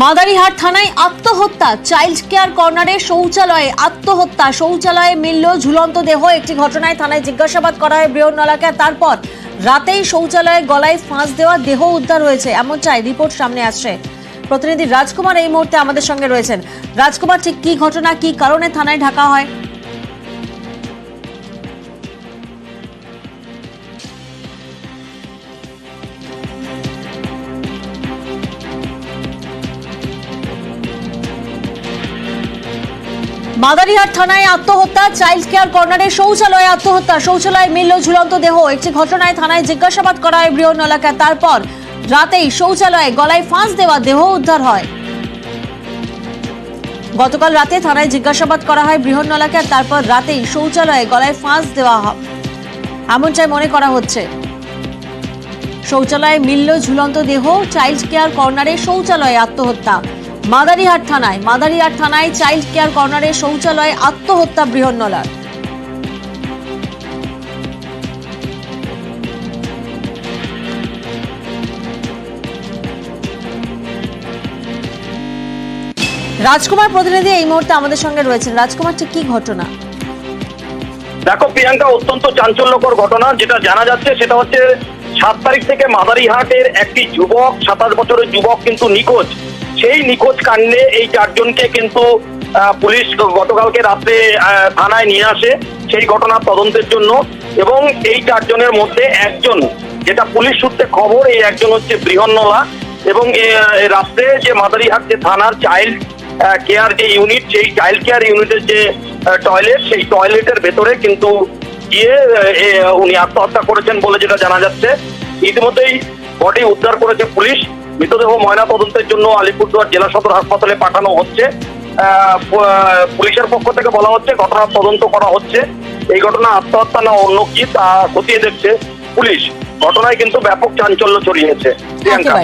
মাদারিহাট থানায় আত্মহত্যা, child care কর্নারে শৌচালয়ে আত্মহত্যা, শৌচালয়ে মিলল ঝুলন্ত দেহ। একটি ঘটনায় থানায় জিজ্ঞাসাবাদ করা হয় বৃহন্নলাকে, তারপর রাতেই শৌচালয়ে গলায় ফাঁস দেওয়া দেহ উদ্ধার হয়েছে, এমন চাই রিপোর্ট সামনে আসছে। প্রতিনিধি রাজকুমার এই মুহূর্তে আমাদের সঙ্গে রয়েছেন। রাজকুমার, ঠিক কি ঘটনা, কি কারণে থানায় ঢাকা হয়? মাদারিহাট থানায় আত্মহত্যা, চাইল্ড কেয়ার কর্নারে শৌচালয়ে আত্মহত্যা, শৌচালয়ে মিলল ঝুলন্ত দেহ। একটি ঘটনায় থানায় জিজ্ঞাসাবাদ করা হয় বৃহন্নলাকে, তারপর রাতেই শৌচালয়ে গলায় ফাঁস দেওয়া দেহ উদ্ধার হয়। গতকাল রাতে থানায় জিজ্ঞাসাবাদ করা হয় বৃহন্নলাকে, তারপর রাতেই শৌচালয়ে গলায় ফাঁস দেওয়া এমনটাই মনে করা হচ্ছে। শৌচালয়ে মিলল ঝুলন্ত দেহ, চাইল্ড কেয়ার কর্নারে শৌচালয়ে আত্মহত্যা। মাদারিহাট থানায় চাইল্ড কেয়ার কর্নারে শৌচালয়ে আত্মহত্যা বৃহন্নলার। রাজকুমার প্রতিনিধি এই মুহূর্তে আমাদের সঙ্গে রয়েছেন। রাজকুমার, ঠিক কি ঘটনা? দেখো প্রিয়াঙ্কা, অত্যন্ত চাঞ্চল্যকর ঘটনা যেটা জানা যাচ্ছে সেটা হচ্ছে 7 তারিখ থেকে মাদারিহাটের একটি যুবক, 27 বছরের যুবক কিন্তু নিখোঁজ। সেই নিখোঁজ কাণ্ডে এই 4 জনকে কিন্তু পুলিশ গতকালকে রাত্রে থানায় নিয়ে আসে সেই ঘটনার তদন্তের জন্য। এবং এই 4 জনের মধ্যে একজন, যেটা পুলিশ সূত্রে খবর, এই একজন হচ্ছে বৃহন্নলা। এবং রাত্রে যে মাদারিহাট যে থানার চাইল্ড কেয়ার যে ইউনিট, সেই চাইল্ড কেয়ার ইউনিটের যে টয়লেট, সেই টয়লেটের ভেতরে কিন্তু গিয়ে উনি আত্মহত্যা করেছেন বলে যেটা জানা যাচ্ছে। ইতিমধ্যেই বডি উদ্ধার করেছে পুলিশ। মৃতদেহ ময়না তদন্তের জন্য আলিপুরদুয়ার জেলা সদর হাসপাতালে পাঠানো হচ্ছে। পুলিশের পক্ষ থেকে বলা হচ্ছে ঘটনার তদন্ত করা হচ্ছে। এই ঘটনা আত্মহত্যা না অন্য কি তা খতিয়ে দেখছে পুলিশ। ঘটনায় কিন্তু ব্যাপক চাঞ্চল্য ছড়িয়েছে। প্রিয়াঙ্কা।